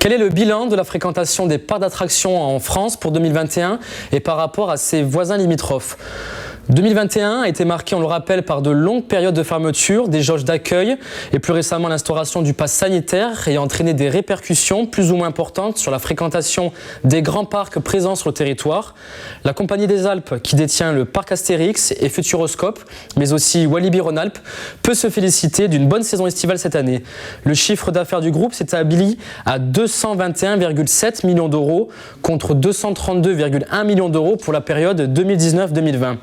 Quel est le bilan de la fréquentation des parcs d'attractions en France pour 2021 et par rapport à ses voisins limitrophes ? 2021 a été marqué, on le rappelle, par de longues périodes de fermeture, des jauges d'accueil et plus récemment l'instauration du pass sanitaire ayant entraîné des répercussions plus ou moins importantes sur la fréquentation des grands parcs présents sur le territoire. La Compagnie des Alpes, qui détient le parc Astérix et Futuroscope, mais aussi Walibi Rhône-Alpes, peut se féliciter d'une bonne saison estivale cette année. Le chiffre d'affaires du groupe s'établit à 221,7 millions d'euros contre 232,1 millions d'euros pour la période 2019-2020.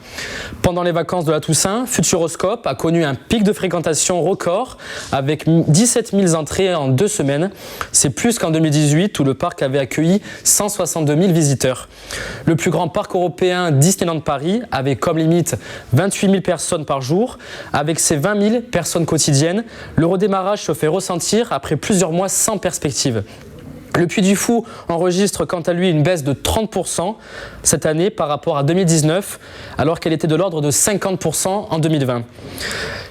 Pendant les vacances de la Toussaint, Futuroscope a connu un pic de fréquentation record avec 17 000 entrées en 2 semaines. C'est plus qu'en 2018 où le parc avait accueilli 162 000 visiteurs. Le plus grand parc européen, Disneyland Paris, avait comme limite 28 000 personnes par jour. Avec ses 20 000 personnes quotidiennes, le redémarrage se fait ressentir après plusieurs mois sans perspective. Le Puy du Fou enregistre quant à lui une baisse de 30% cette année par rapport à 2019, alors qu'elle était de l'ordre de 50% en 2020.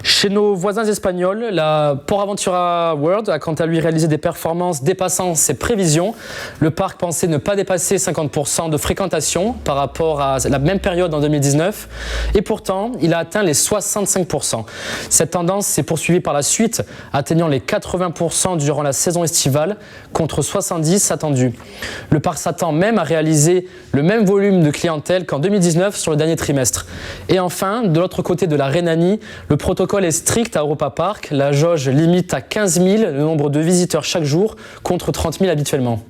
Chez nos voisins espagnols, la Port Aventura World a quant à lui réalisé des performances dépassant ses prévisions. Le parc pensait ne pas dépasser 50% de fréquentation par rapport à la même période en 2019 et pourtant il a atteint les 65%. Cette tendance s'est poursuivie par la suite, atteignant les 80% durant la saison estivale contre 70 attendus. Le parc s'attend même à réaliser le même volume de clientèle qu'en 2019 sur le dernier trimestre. Et enfin, de l'autre côté de la Rhénanie, le protocole est strict à Europa Park. La jauge limite à 15 000 le nombre de visiteurs chaque jour contre 30 000 habituellement.